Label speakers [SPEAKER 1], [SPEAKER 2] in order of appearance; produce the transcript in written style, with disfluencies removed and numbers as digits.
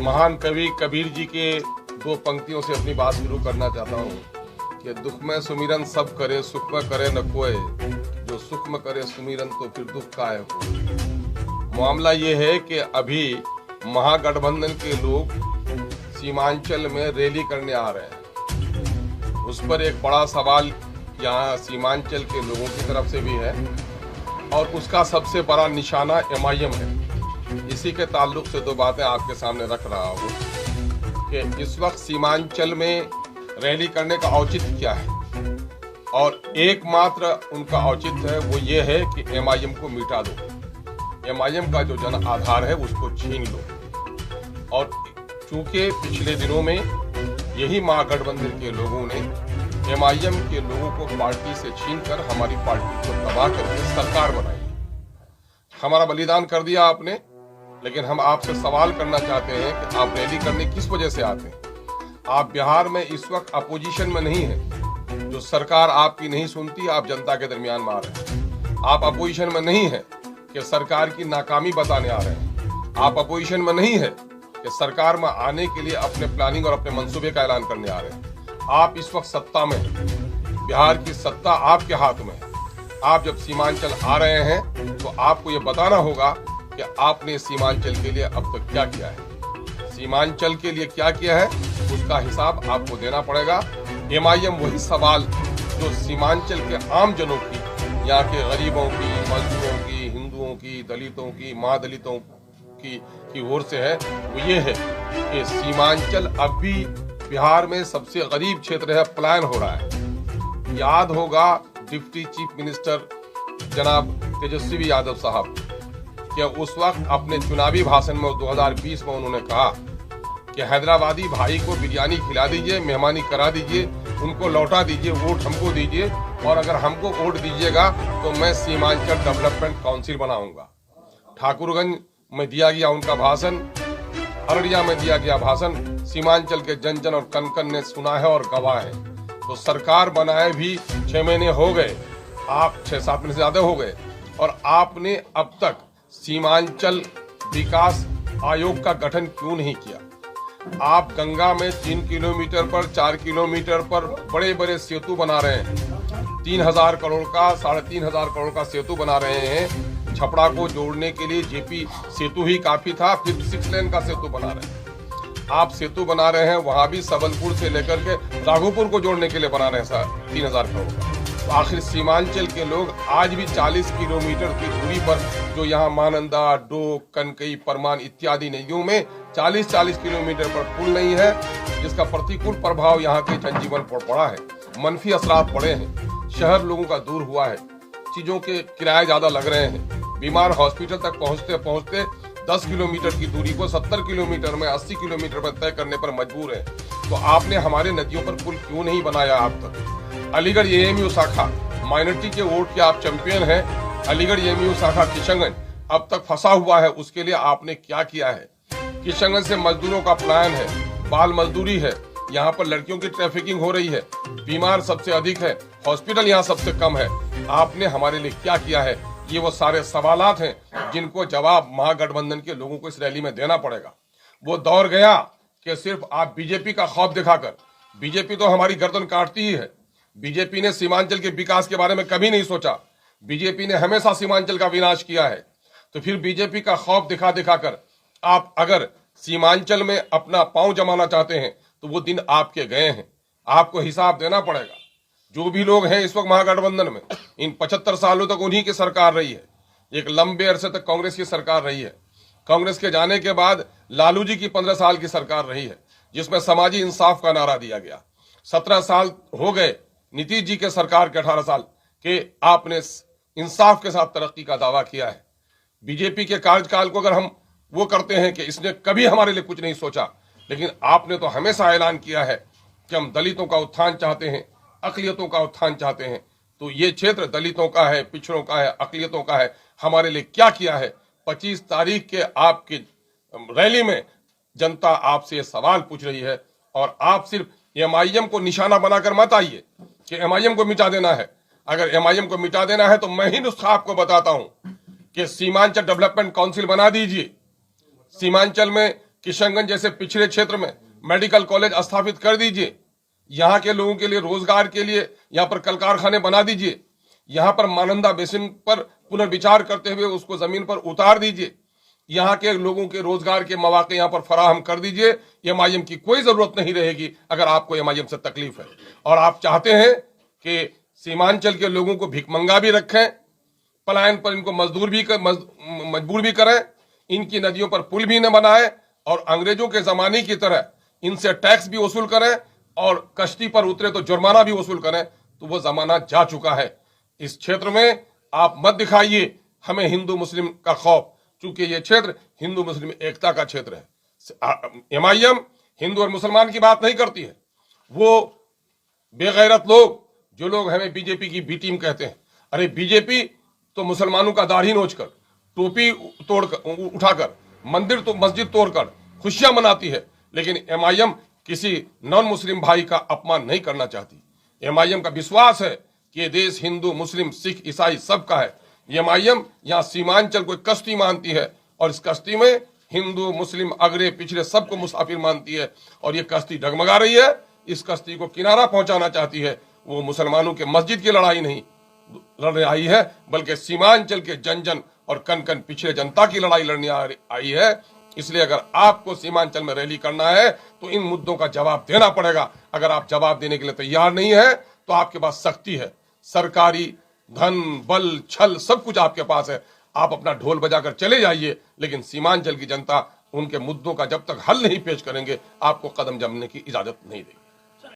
[SPEAKER 1] महान कवि कबीर जी के दो पंक्तियों से अपनी बात शुरू करना चाहता हूँ कि दुख में सुमिरन सब करे, सुख में करे न कोय, जो सुख में करे सुमिरन तो फिर दुख काहे हो। मामला ये है कि अभी महागठबंधन के लोग सीमांचल में रैली करने आ रहे हैं। उस पर एक बड़ा सवाल यहाँ सीमांचल के लोगों की तरफ से भी है और उसका सबसे बड़ा निशाना MIM है। इसी के ताल्लुक से दो बातें आपके सामने रख रहा हूँ कि इस वक्त सीमांचल में रैली करने का औचित्य क्या है, और एकमात्र उनका औचित्य है वो ये है कि MIM को मिटा दो, MIM का जो जन आधार है उसको छीन लो। और चूंकि पिछले दिनों में यही महागठबंधन के लोगों ने MIM के लोगों को पार्टी से छीनकर हमारी पार्टी को तबाह करके सरकार बनाई। हमारा बलिदान कर दिया आपने, लेकिन हम आपसे सवाल करना चाहते हैं कि आप रैली करने किस वजह से आते हैं। आप बिहार में इस वक्त अपोजिशन में नहीं हैं, जो सरकार आपकी नहीं सुनती आप जनता के दरमियान में आ रहे हैं। आप अपोजिशन में नहीं है कि सरकार की नाकामी बताने आ रहे हैं। आप अपोजिशन में नहीं है कि सरकार में आने के लिए अपने प्लानिंग और अपने मंसूबे का ऐलान करने आ रहे हैं। आप इस वक्त सत्ता में, बिहार की सत्ता आपके हाथ में है। आप जब सीमांचल आ रहे हैं तो आपको ये बताना होगा कि आपने सीमांचल के लिए अब तक क्या किया है, सीमांचल के लिए क्या किया है, उसका हिसाब आपको देना पड़ेगा। MIM वही सवाल जो सीमांचल के आम जनों की, यहाँ के गरीबों की, मजदूरों की, हिंदुओं की, दलितों की, महादलितों की ओर से है, वो ये है कि सीमांचल अब भी बिहार में सबसे गरीब क्षेत्र है, पलायन हो रहा है। याद होगा डिप्टी चीफ मिनिस्टर जनाब तेजस्वी यादव साहब कि उस वक्त अपने चुनावी भाषण में 2020 में उन्होंने कहा कि हैदराबादी भाई को बिरयानी खिला दीजिए, मेहमानी करा दीजिए, उनको लौटा दीजिए, वोट हमको दीजिए, और अगर हमको वोट दीजिएगा तो मैं सीमांचल डेवलपमेंट काउंसिल बनाऊंगा। ठाकुरगंज में दिया गया उनका भाषण, अररिया में दिया गया भाषण, सीमांचल के जन जन और कन कन ने सुना है और गवाह है। तो सरकार बनाए भी 6 महीने हो गए, आप 6-7 महीने से ज्यादा हो गए, और आपने अब तक सीमांचल विकास आयोग का गठन क्यों नहीं किया। आप गंगा में 3 किलोमीटर पर, 4 किलोमीटर पर बड़े बड़े सेतु बना रहे हैं। 3,000 करोड़ का, 3,500 करोड़ का सेतु बना रहे हैं। छपरा को जोड़ने के लिए JP सेतु ही काफी था, फिर 6 लेन का सेतु बना रहे हैं। आप सेतु बना रहे हैं, वहां भी सबलपुर से लेकर के राघोपुर को जोड़ने के लिए बना रहे हैं 3,000 करोड़ का। तो आखिर सीमांचल के लोग आज भी 40 किलोमीटर की दूरी पर, जो यहाँ महानंदा, डोक, कनकई, परमान इत्यादि नदियों में 40-40 किलोमीटर पर पुल नहीं है, जिसका प्रतिकूल प्रभाव यहाँ के जनजीवन पर पड़ा है, मनफी असरात पड़े हैं। शहर लोगों का दूर हुआ है, चीजों के किराए ज्यादा लग रहे हैं, बीमार हॉस्पिटल तक पहुँचते पहुँचते 10 किलोमीटर की दूरी को 70 किलोमीटर में, 80 किलोमीटर पर तय करने पर मजबूर है। तो आपने हमारे नदियों पर पुल क्यों नहीं बनाया आप तक। अलीगढ़ AMU शाखा, माइनॉरिटी के वोट के आप चैंपियन हैं, अलीगढ़ AMU शाखा किशनगंज अब तक फंसा हुआ है, उसके लिए आपने क्या किया है। किशनगंज से मजदूरों का पलायन है, बाल मजदूरी है, यहाँ पर लड़कियों की ट्रैफिकिंग हो रही है, बीमार सबसे अधिक है, हॉस्पिटल यहाँ सबसे कम है। आपने हमारे लिए क्या किया है। ये वो सारे सवालात हैं जिनको जवाब महागठबंधन के लोगों को इस रैली में देना पड़ेगा। वो दौर गया कि सिर्फ आप बीजेपी का खौफ दिखाकर, बीजेपी तो हमारी गर्दन काटती ही है। बीजेपी ने सीमांचल के विकास के बारे में कभी नहीं सोचा, बीजेपी ने हमेशा सीमांचल का विनाश किया है। तो फिर बीजेपी का खौफ दिखा दिखाकर आप अगर सीमांचल में अपना पांव जमाना चाहते हैं तो वो दिन आपके गए हैं। आपको हिसाब देना पड़ेगा। जो भी लोग हैं इस वक्त महागठबंधन में, इन 75 सालों तक उन्हीं की सरकार रही है। एक लंबे अरसे तक कांग्रेस की सरकार रही है। कांग्रेस के जाने के बाद लालू जी की 15 साल की सरकार रही है, जिसमें समाजी इंसाफ का नारा दिया गया। 17 साल हो गए नीतीश जी के सरकार के, 18 साल के आपने इंसाफ के साथ तरक्की का दावा किया है। बीजेपी के कार्यकाल को अगर हम वो करते हैं कि इसने कभी हमारे लिए कुछ नहीं सोचा, लेकिन आपने तो हमेशा ऐलान किया है कि हम दलितों का उत्थान चाहते हैं, अकलियतों का उत्थान चाहते हैं। तो ये क्षेत्र दलितों का है, पिछड़ों का है, अकलियतों का है। हमारे लिए क्या किया है। 25 तारीख के आपकी रैली में जनता आपसे सवाल पूछ रही है, और आप सिर्फ MIM को निशाना बनाकर मत आइए कि MIM को मिटा देना है। अगर MIM को मिटा देना है तो मैं ही नुस्खा आपको बताता हूं कि सीमांचल डेवलपमेंट काउंसिल बना दीजिए। सीमांचल में किशनगंज जैसे पिछड़े क्षेत्र में मेडिकल कॉलेज स्थापित कर दीजिए। यहाँ के लोगों के लिए रोजगार के लिए यहाँ पर कल कारखाने बना दीजिए। यहाँ पर मानंदा बेसिन पर पुनर्विचार करते हुए उसको जमीन पर उतार दीजिए। यहाँ के लोगों के रोजगार के मौके यहाँ पर फराहम कर दीजिए। एमआईएम की कोई जरूरत नहीं रहेगी अगर आपको एमआईएम से तकलीफ है और आप चाहते हैं कि सीमांचल के लोगों को भिखमंगा भी रखें, पलायन पर इनको मजबूर भी करें, इनकी नदियों पर पुल भी न बनाए और अंग्रेजों के जमाने की तरह इनसे टैक्स भी वसूल करें और कश्ती पर उतरे तो जुर्माना भी वसूल करें, तो वो जमाना जा चुका है। इस क्षेत्र में आप मत दिखाइए हमें हिंदू मुस्लिम का खौफ, चूंकि ये क्षेत्र हिंदू मुस्लिम एकता का क्षेत्र है। एमआईएम हिंदू और मुसलमान की बात नहीं करती है। वो बेगैरत लोग जो लोग हमें बीजेपी की बी टीम कहते हैं, अरे बीजेपी तो मुसलमानों का दाढ़ी नोचकर, टोपी तोड़कर उठाकर, मंदिर तो मस्जिद तोड़कर खुशियां मनाती है, लेकिन एमआईएम किसी नॉन मुस्लिम भाई का अपमान नहीं करना चाहती। एमआईएम का विश्वास है कि ये देश हिंदू मुस्लिम सिख ईसाई सबका है। एमआईएम यहाँ सीमांचल को कश्ती मानती है और इस कश्ती में हिंदू मुस्लिम अगरे पिछड़े सबको मुसाफिर मानती है और ये कश्ती डगमगा रही है। इस कश्ती को किनारा पहुंचाना चाहती है। वो मुसलमानों के मस्जिद की लड़ाई नहीं लड़ आई है, बल्कि सीमांचल के जन जन और कन कन पिछड़े जनता की लड़ाई लड़ने आई है। इसलिए अगर आपको सीमांचल में रैली करना है तो इन मुद्दों का जवाब देना पड़ेगा। अगर आप जवाब देने के लिए तैयार नहीं है तो आपके पास शक्ति है, सरकारी धन बल छल सब कुछ आपके पास है। आप अपना ढोल बजाकर चले जाइए, लेकिन सीमांचल की जनता उनके मुद्दों का जब तक हल नहीं पेश करेंगे आपको कदम जमने की इजाजत नहीं देगी।